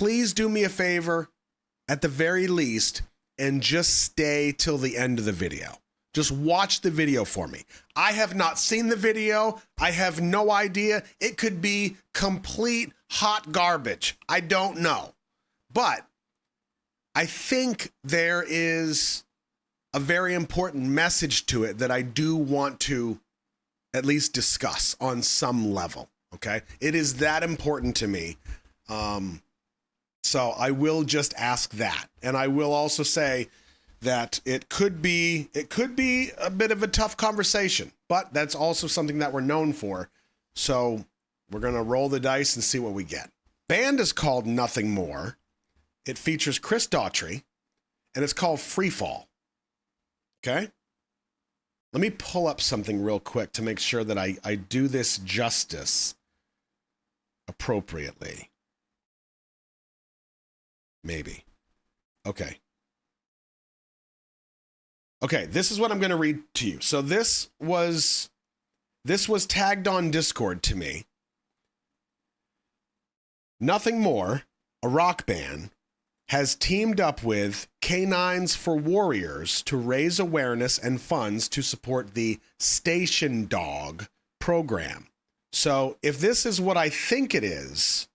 please do me a favor at the very least and just stay till the end of the video. Just watch the video for me. I have not seen the video. I have no idea. It could be complete hot garbage. I don't know. But I think there is a very important message to it that I do want to at least discuss on some level, okay? It is that important to me. So I will just ask that. And I will also say that it could be a bit of a tough conversation, but that's also something that we're known for. So we're going to roll the dice and see what we get. Band is called Nothing More. It features Chris Daughtry, and it's called Freefall. Okay? Let me pull up something real quick to make sure that I do this justice appropriately. Maybe. Okay. Okay, this is what I'm going to read to you. So this was tagged on Discord to me. Nothing More, a rock band, has teamed up with Canines for Warriors to raise awareness and funds to support the Station Dog program. So if this is what I think it is,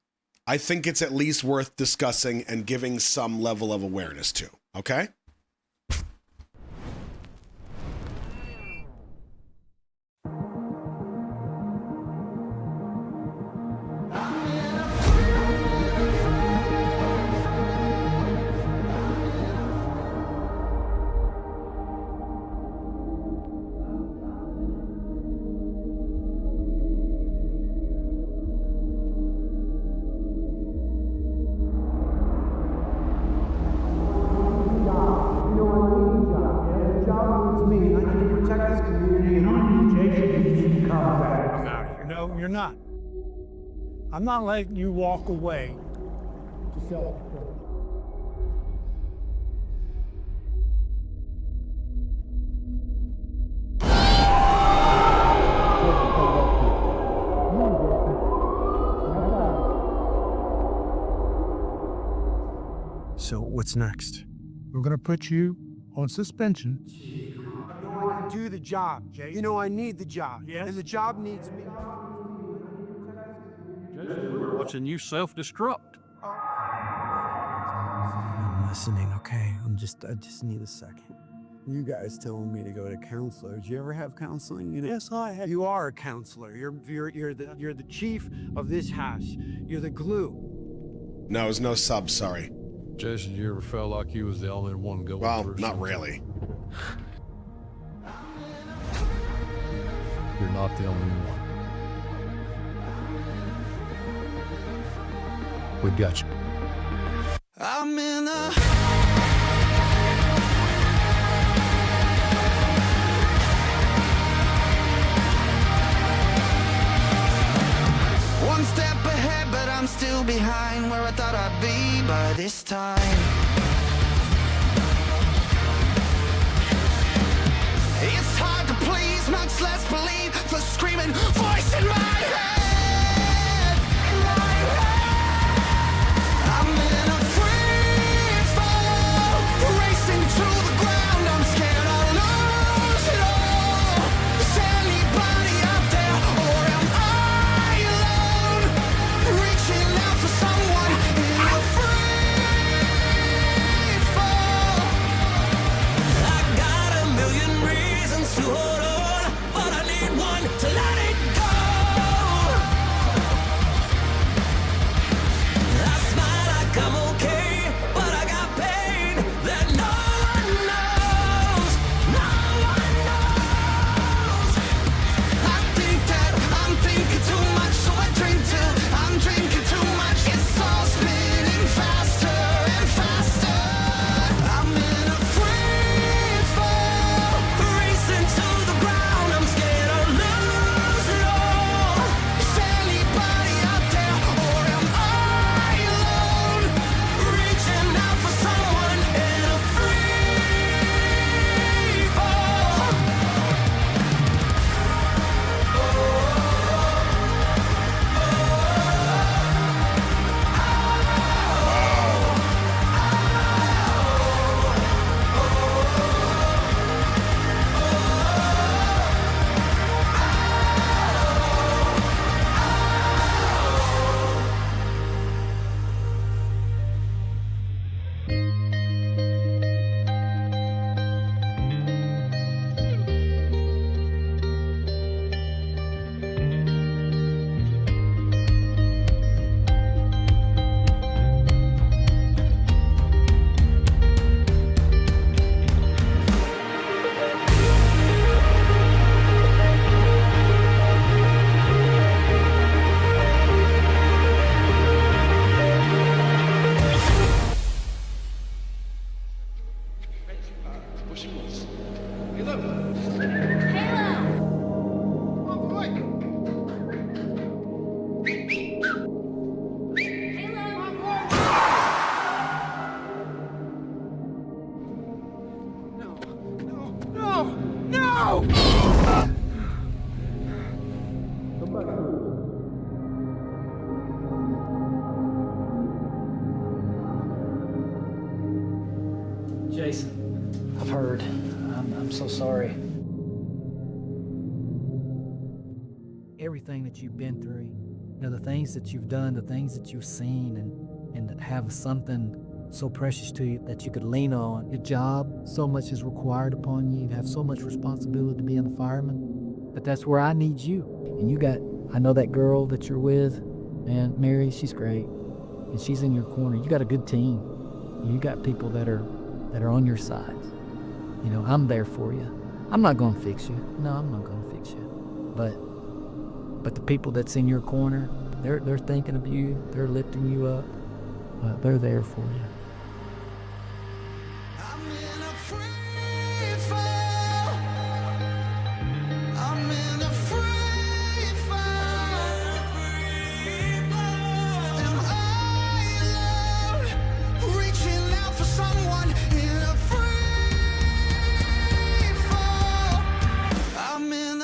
I think it's at least worth discussing and giving some level of awareness to, okay? You're not. I'm not letting you walk away to sell it. So what's next? We're gonna put you on suspension. You know I can do the job, Jay. You know I need the job. Yes. And the job needs me. Watching you self-destruct. I'm listening, okay? I just need a second. You guys telling me to go to counselor. Did you ever have counseling? Yes, I have. You are a counselor. You're the chief of this house. You're the glue. No, it was no sub, sorry. Jason, you ever felt like you was the only one going through Well, something? not really. You're not the only one. We got you. I'm in a one step ahead, but I'm still behind where I thought I'd be by this time. It's hard to please, much less believe the screaming voice in my head. I'm in a free fall, racing to the ground. I'm scared I'll lose it all. Is anybody out there, or am I alone? Reaching out for someone in a free fall. I got a million reasons to hold on, but I need one to let it go. Jason, I've heard. I'm so sorry. Everything that you've been through, you know, the things that you've done, the things that you've seen, and have something so precious to you that you could lean on. Your job, so much is required upon you. You have so much responsibility to be a fireman. But that's where I need you. And you got, I know that girl that you're with, and Mary, she's great. And she's in your corner. You got a good team. You got people that are on your side. You know, I'm there for you. I'm not gonna fix you. No, I'm not gonna fix you. But the people that's in your corner, they're thinking of you. They're lifting you up. They're there for you. I'm in a free fall. I'm in a free fall. Am I alone? Reaching out for someone in a free fall. I'm in a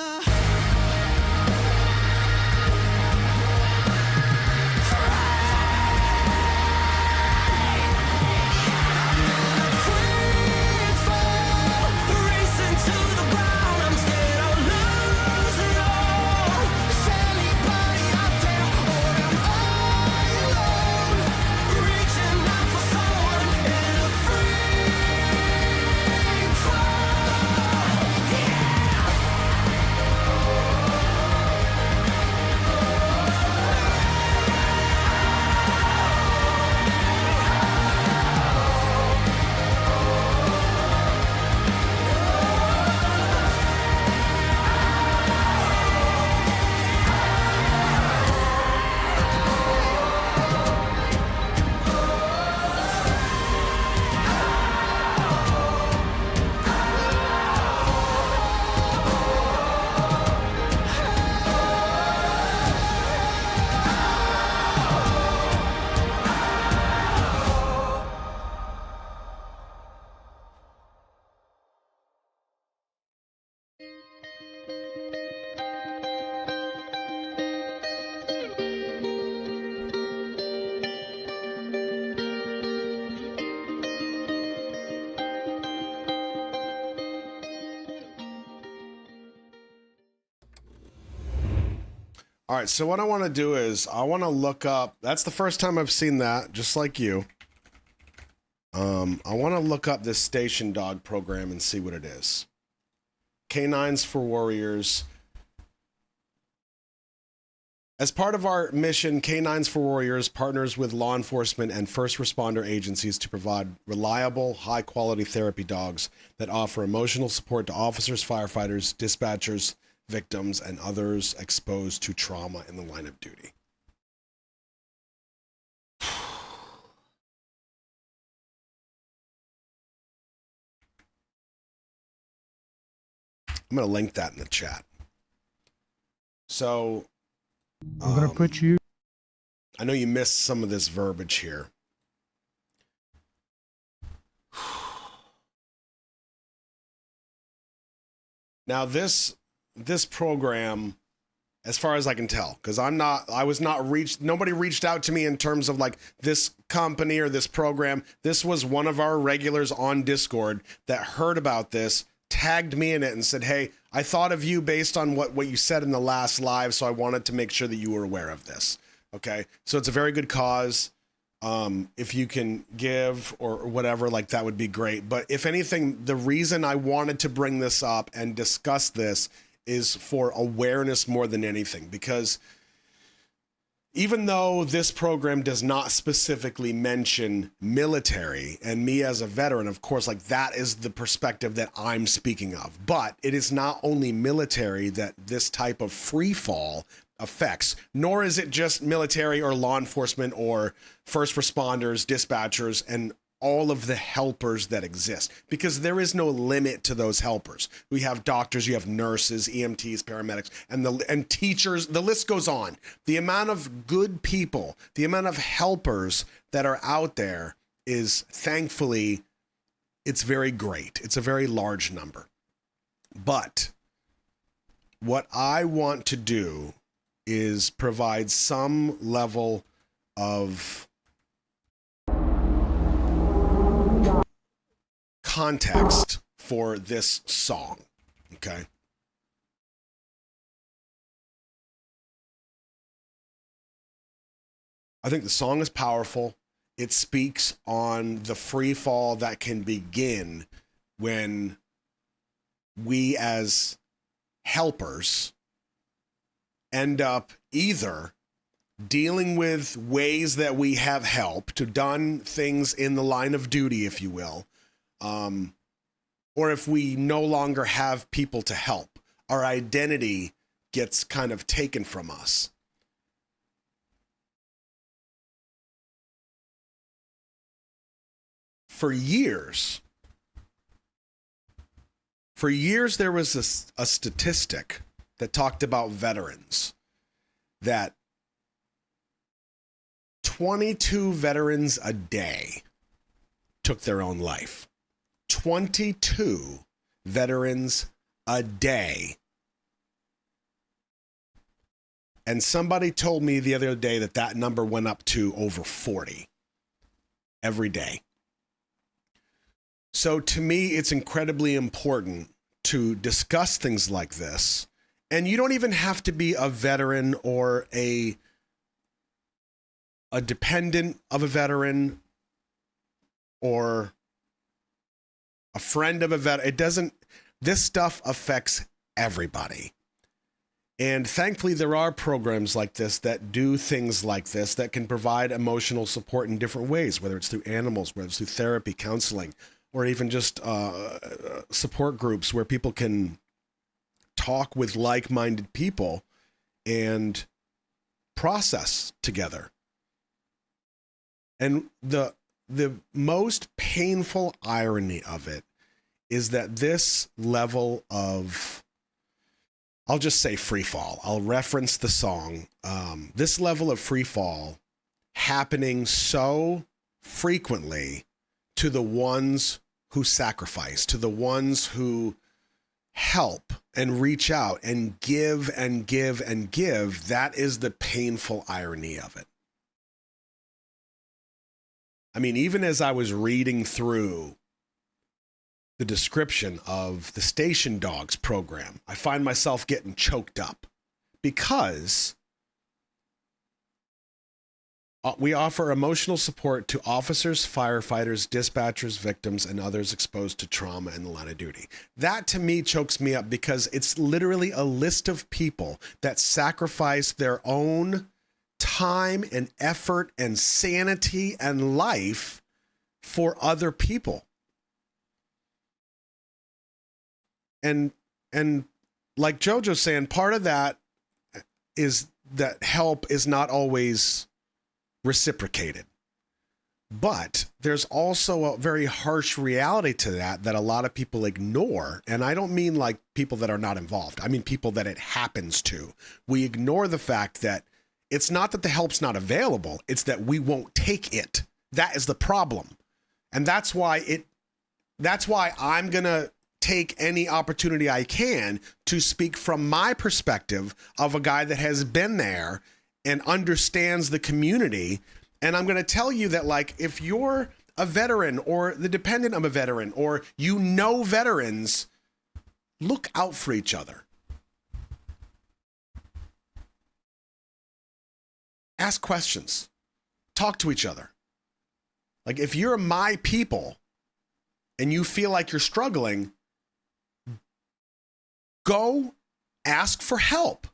All right, so what I want to do is I want to look up. That's the first time I've seen that, just like you. I want to look up this station dog program and see what it is. Canines for Warriors. As part of our mission, Canines for Warriors partners with law enforcement and first responder agencies to provide reliable, high-quality therapy dogs that offer emotional support to officers, firefighters, dispatchers, victims, and others exposed to trauma in the line of duty. I'm going to link that in the chat. So, I'm going to put you. I know you missed some of this verbiage here. Now, this program, as far as I can tell, because nobody reached out to me in terms of like this company or this program. This was one of our regulars on Discord that heard about this, tagged me in it and said, hey, I thought of you based on what you said in the last live, so I wanted to make sure that you were aware of this. Okay, so it's a very good cause. If you can give or whatever, like that would be great. But if anything, the reason I wanted to bring this up and discuss this is for awareness more than anything, because even though this program does not specifically mention military, and me as a veteran, of course, like that is the perspective that I'm speaking of, but it is not only military that this type of free fall affects, nor is it just military or law enforcement or first responders, dispatchers, and all of the helpers that exist, because there is no limit to those helpers. We have doctors, you have nurses, EMTs, paramedics, and teachers. The list goes on. The amount of good people, the amount of helpers that are out there is, thankfully, it's very great. It's a very large number. But what I want to do is provide some level of context for this song, okay? I think the song is powerful. It speaks on the free fall that can begin when we as helpers end up either dealing with ways that we have helped, done things in the line of duty, if you will, or if we no longer have people to help, our identity gets kind of taken from us. For years, there was a statistic that talked about veterans, that 22 veterans a day took their own life. 22 veterans a day. And somebody told me the other day that that number went up to over 40 every day. So to me, it's incredibly important to discuss things like this. And you don't even have to be a veteran or a dependent of a veteran or a friend of a veteran. This stuff affects everybody. And thankfully, there are programs like this that do things like this that can provide emotional support in different ways, whether it's through animals, whether it's through therapy, counseling, or even just support groups where people can talk with like-minded people and process together. And the most painful irony of it is that this level of, I'll just say Freefall, I'll reference the song, this level of Freefall happening so frequently to the ones who sacrifice, to the ones who help and reach out and give and give and give. That is the painful irony of it. I mean, even as I was reading through the description of the Station Dogs program, I find myself getting choked up because we offer emotional support to officers, firefighters, dispatchers, victims, and others exposed to trauma in the line of duty. That to me chokes me up because it's literally a list of people that sacrifice their own time and effort and sanity and life for other people. And like Jojo's saying, part of that is that help is not always reciprocated. But there's also a very harsh reality to that a lot of people ignore. And I don't mean like people that are not involved. I mean people that it happens to. We ignore the fact that it's not that the help's not available. It's that we won't take it. That is the problem. And that's why I'm going to take any opportunity I can to speak from my perspective of a guy that has been there and understands the community. And I'm going to tell you that, like, if you're a veteran or the dependent of a veteran or you know veterans, look out for each other. Ask questions. Talk to each other. Like, if you're my people and you feel like you're struggling, go ask for help.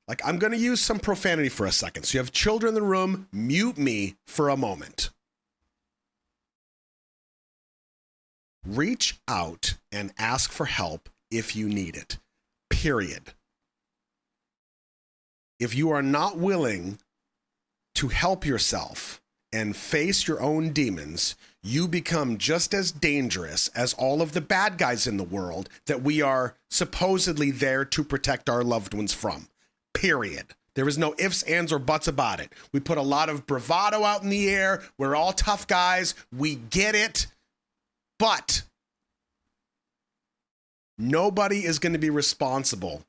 Like, I'm going to use some profanity for a second. So you have children in the room, mute me for a moment. Reach out and ask for help if you need it. Period. If you are not willing to help yourself and face your own demons, you become just as dangerous as all of the bad guys in the world that we are supposedly there to protect our loved ones from. Period. There is no ifs, ands, or buts about it. We put a lot of bravado out in the air. We're all tough guys. We get it. But nobody is going to be responsible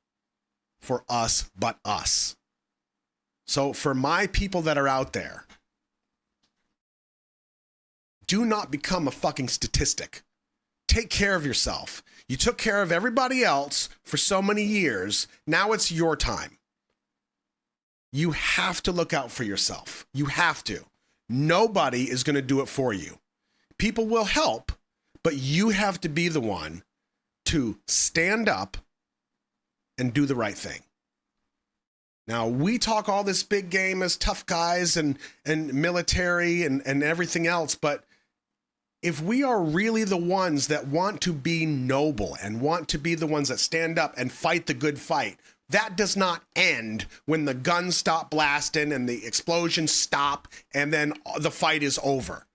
for us but us. So for my people that are out there, do not become a fucking statistic. Take care of yourself. You took care of everybody else for so many years. Now it's your time. You have to look out for yourself. You have to. Nobody is going to do it for you. People will help, but you have to be the one to stand up and do the right thing. Now, we talk all this big game as tough guys and military and everything else, but if we are really the ones that want to be noble and want to be the ones that stand up and fight the good fight, that does not end when the guns stop blasting and the explosions stop and then the fight is over.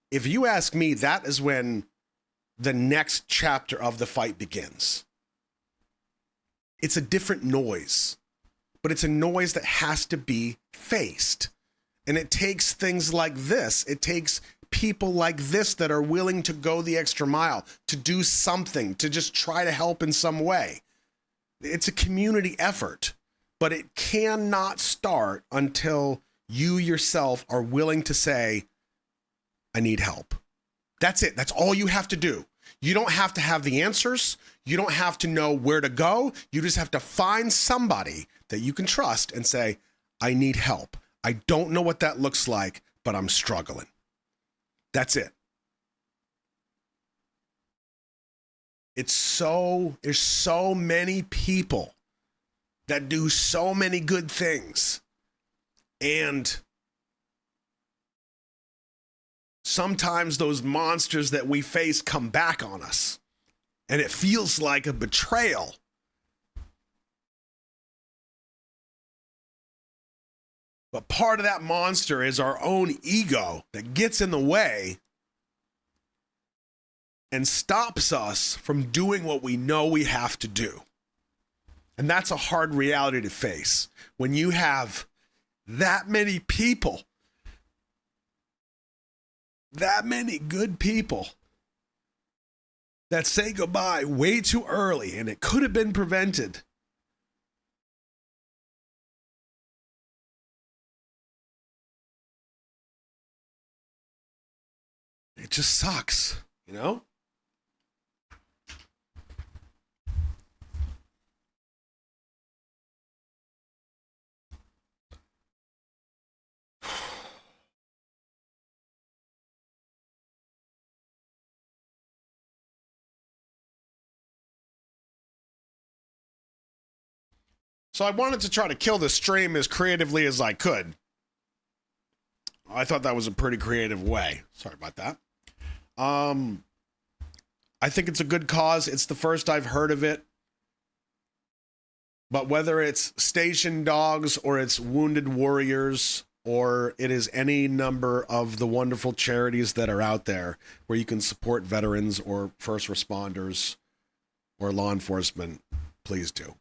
If you ask me, that is when the next chapter of the fight begins. It's a different noise, but it's a noise that has to be faced. And it takes things like this. It takes people like this that are willing to go the extra mile, to do something, to just try to help in some way. It's a community effort, but it cannot start until you yourself are willing to say, I need help. That's it. That's all you have to do. You don't have to have the answers. You don't have to know where to go. You just have to find somebody that you can trust and say, I need help. I don't know what that looks like, but I'm struggling. That's it. There's so many people that do so many good things. And sometimes those monsters that we face come back on us. And it feels like a betrayal. But part of that monster is our own ego that gets in the way and stops us from doing what we know we have to do. And that's a hard reality to face when you have that many people, that many good people that say goodbye way too early and it could have been prevented. It just sucks, you know? So I wanted to try to kill the stream as creatively as I could. I thought that was a pretty creative way. Sorry about that. I think it's a good cause. It's the first I've heard of it. But whether it's station dogs or it's wounded warriors or it is any number of the wonderful charities that are out there where you can support veterans or first responders or law enforcement, please do.